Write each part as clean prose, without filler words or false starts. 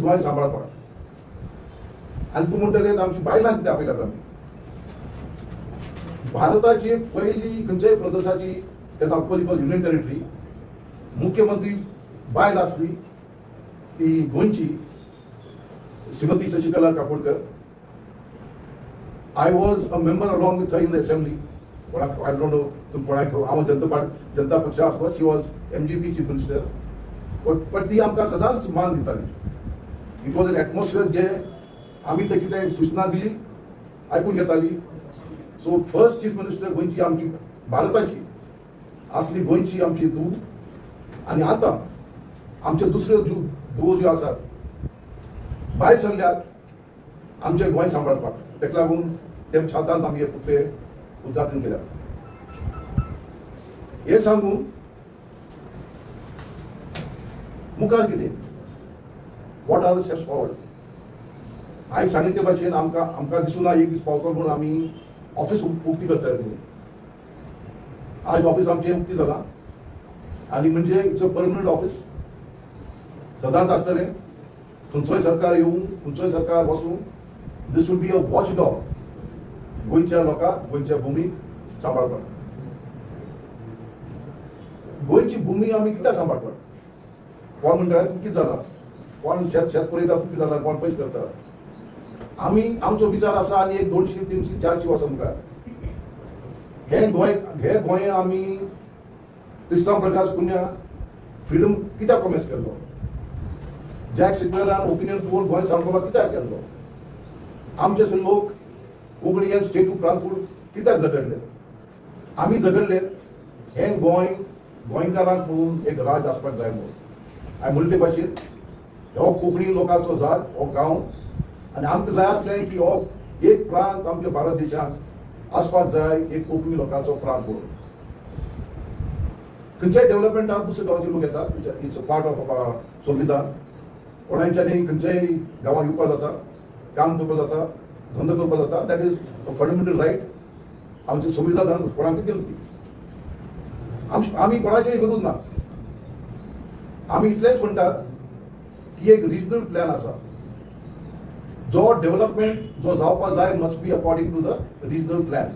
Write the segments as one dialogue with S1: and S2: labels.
S1: गोंय सांबाळपाक. आनी तूं म्हणटलें आमची बायलांक कितें आपयल्यात आमी. भारताची पयली खंयच्याय प्रदेशाची तेन्ना पयली युनियन टेरिटरी मुख्यमंत्री बायल आसली ती गोंयची Shrimati Shashikala Kakodkar. I was a member along with her in the assembly. I don't know हांव जनता पक्ष आसलो. She was MGP chief minister. But ती आमकां सदांच मान दिताली. It was an atmosphere जे आमी ते कितें सूचना दिली आयकून घेताली. सो फर्स्ट चीफ मिनिस्टर गोंयची आमची भारताची असली गोंयची आमची धूव. आनी आतां आमचे दुसऱ्यो धुवो ज्यो आसात भायर सरल्यात आमचें गोंय सांबाळपाक. तेका लागून ते छातांत आमी हे पुतळे उद्घाटन केल्यात. हे सांगून मुखार कितें what are the steps forward. हांवें सांगिल्ले भाशेन आमकां दिसूना एक दीस पावतो म्हणून आमी ऑफिस उक्ती करतले म्हणून. आज ऑफिस आमचें उक्ती जालां आनी म्हणजे इट्स अ परमनंट ऑफिस. सदांच आसतलें. खंयचोय सरकार येवं खंयचोय सरकार वचूं दिस वूड बी अ वॉचडॉग गोंयच्या लोकांक गोंयच्या भुमीक सांबाळपाक. गोंयची भुमी आमी कित्याक सांबाळपाक. कोण म्हणटा कितें जालां कोण शेत पळयता कितें जालां कोण पयस करता. आमी आमचो विचार आसा आनी एक 200, 300, 400 वर्सां मुखार हे गोंय आमी क्रिस्तांव प्रकाश पुण्या फ्रिडम कित्याक प्रॉमिस केल्लो. जॅक सिक्वेरान ओपिनियन पोल गोंय सांबाळपाक कित्याक केल्लो. आमचे लोक कोंकणी हें स्टेट टू प्रांतूड कित्याक झगडले. आमी झगडले हे गोंयकारांक पळोवन एक राज आसपाक जाय म्हणून. हांवें म्हणले भाशेन हो कोंकणी लोकांचो जाग हो गांव आनी आमकां जाय आसलें की हो एक प्रांत आमच्या भारत देशांत आसपाक जाय एक कोंकणी लोकांचो प्रांत म्हणून. खंयच्याय डेव्हलपमेंटाक दुसरे गांवचे लोक येतात. इट्स अ पार्ट ऑफ संविधान. कोणाच्यानी खंयच्याय गांवांत येवपाक जाता काम करपाक जाता धंदो करपाक जाता. That is a fundamental right. आमचें संविधानान कोणाकूय दिलें ती. आमी कोणाचेय विरोध ना. आमी इतलेंच म्हणटात की एक रिजनल प्लॅन आसा जो डेव्हलपमेंट जो जावपाक जाय must be according to the regional plan.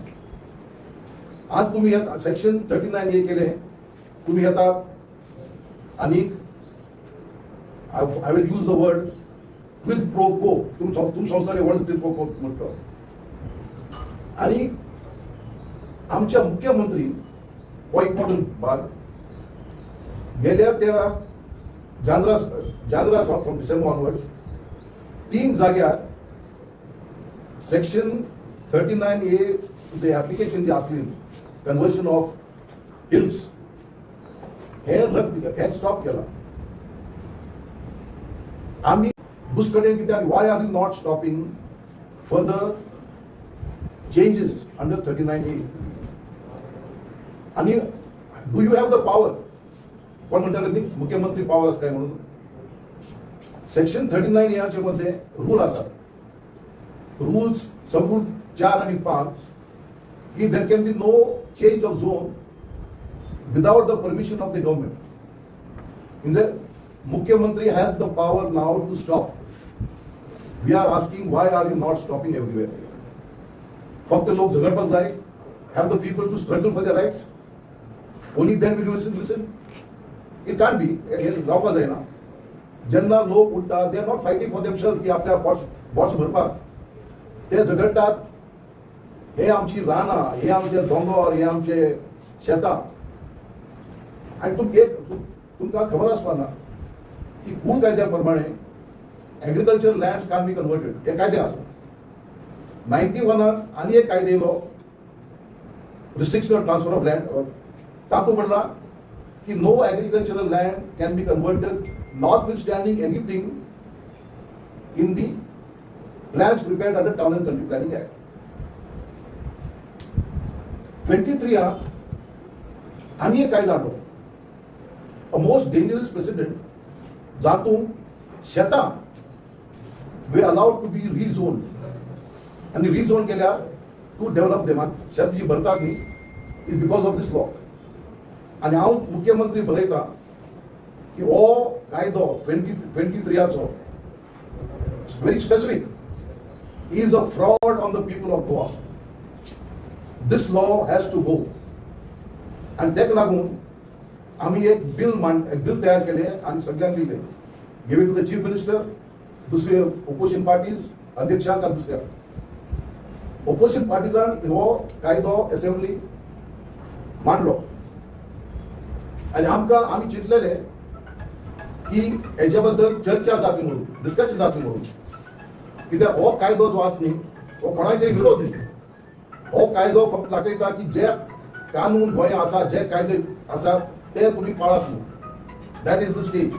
S1: आज तुमी सेक्शन 39A केलें तुमी येतात आनीक I will use the word quid pro quo. तुम संस्थाने वर्ड quid pro quo म्हणतो. आणि आमच्या मुख्यमंत्री हो इम्पॉर्टंट भाग गेल्या त्या जानेवारी फ्रॉम डिसेंबर ऑनवर्ड्स 3 जाग्यार सेक्शन 39A द एप्लिकेशन जी आसली कन्वर्शन ऑफ हिल्स हे स्टॉप केला. आम्ही दुसरे कित्याक why are you not stopping further changes under 39A. आणि do you have the power. कोण म्हणटाले न्ही मुख्यमंत्री पॉवर आसा काय म्हणून. सेक्शन 39A मध्ये रूल आसा. रूल्स सबूत 4 आणि 5 की there can be no change of zone without the permission of the government. म्हणजे Mukhyamantri has the power now to stop. We are asking why are you not stopping everywhere? फक्त लोक झगडपाक जाय. Have the people to struggle for their rights? Only then will you listen? It can't be. हे जावपाक जायना. जेन्ना लोक उठतात they are not fighting for themselves की आपल्या बॉट्स भरपाक. ते झगडटात हे आमची रानां हे आमचे दोंगर हे आमचे शेतां. आनी तुमकां खबर आसपाक ना की कूळ कायद्या प्रमाणे agriculture lands can be converted. हे कायदे आसा. 91 आनी एक कायदे येयलो restriction of transfer of land. तातूंत म्हणला की no agricultural land can be converted notwithstanding anything in the plans prepared under town and country planning act. 23 आनी एक कायदो हाडलो. अ मोस्ट डेंजरस प्रेसिडेंट जातून शेतां वे अलाउड टू बी रिझोन आणि रिझोन केल्यार टू डेव्हलप देमात शेत जी भरता ती is because of this law. आणि हांव मुख्यमंत्री बरयता की हो कायदो 23 very specific, is a fraud on the people of Goa. This law has to go. आणि तेका लागून आम्ही एक बिल तयार केले आणि सगळ्यांक दिले. Give it to the chief minister, दुसरे ओपोजिशन पार्टीज अध्यक्षांक आणि दुसऱ्या ओपोजिशन पार्टीजान हो कायदो असेंब्ली मांडलो आणि आम्ही चिंतलेले की हेच्या बद्दल चर्चा जाती म्हणून, डिस्कशन जाती म्हणून, कित्याक हो कायदो जो आसा न्ही हो कोणाचेय विरोध न्ही. हो कायदो फक्त दाखयता की जे कानून गोंय आसा, जे कायदे आसा ते तुम्ही पाळत न्ही. That is the stage.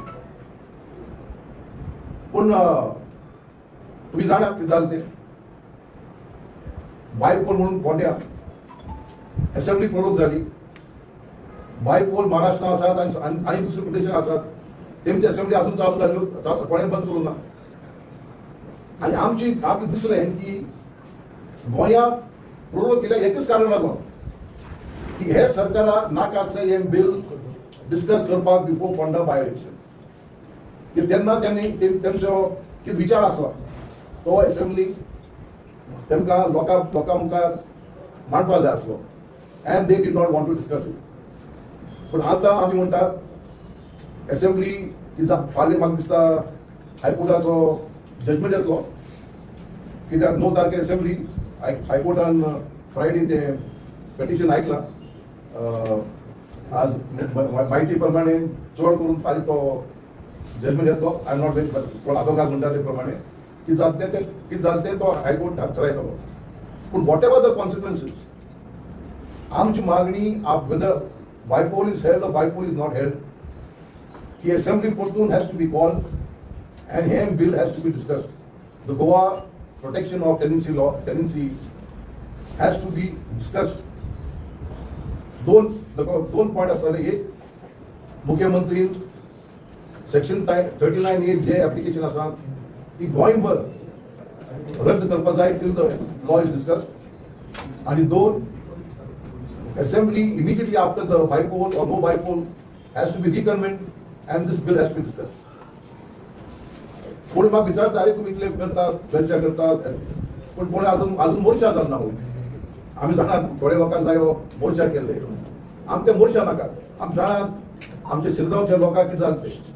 S1: पूण तुम्ही जाणा कितें जालें तें. बायपोल म्हणून फोंड्या असेंब्ली प्रोडक्ट जाली. बायपोल महाराष्ट्रात आसात आणि दुसऱ्या प्रदेशात आसात. तेमची असेंब्ली अजून चालू जाल्यो, कोणें बंद करूं ना. आणि आमची दिसलें की गोंयांत प्रोडक्ट केल्या एकच कारण लागून की हे सरकाराक नाका आसलें हें बिल डिस्कस करपाक बिफोर फोंडा बाय इलेक्शन. तेन्ना त्यांनी तेंचो कितें विचार आसला तो असेंब्ली तेमकां लोकां मुखार मांडपाक जाय आसलो. And they did not want to discuss it. पूण आतां आमी म्हणटात असेंब्ली फाल्यां म्हाका दिसता हायकोर्टाचो जजमेंट येतलो. कित्याक 9 तारखेर असेंब्ली हायकोर्टान फ्रायडे ते पेटिशन आयकलां. आज माहिती प्रमाणे चड करून फाल्यां तो जजमेंट येतलो. आय एम नॉट वेरी कोण आदोगाद म्हणटा ते प्रमाणे कितें जालें तें तो हायकोर्ट थारायतलो. पूण वॉट एवर द कॉन्सिक्वन्सीस आमची मागणी whether bypoll is held or bypoll is not held, की असेंब्ली परतून has to be called and here bill has to be discussed. The Goa protection of tenancy has to be discussed. दोन point असताले. एक मुख्यमंत्री section 39A जे application आसा ती गोंयभर रद्द करपाक जाय till the law is discussed. आणि दोन, assembly immediately after the bypoll or no bypoll has to be reconvened and this bill has to be discussed. कोणी म्हाका विचारता अरे तुम्ही इतले करतात, चर्चा करतात, पण कोणी अजून मोर्चा जालना. आम्ही जाणात थोड्या लोकांक जायो मोर्चा केले. आमचे मोर्चा नाका. आमी जाणात आमच्या शिरगांवच्या लोकांक कितें जालें तें.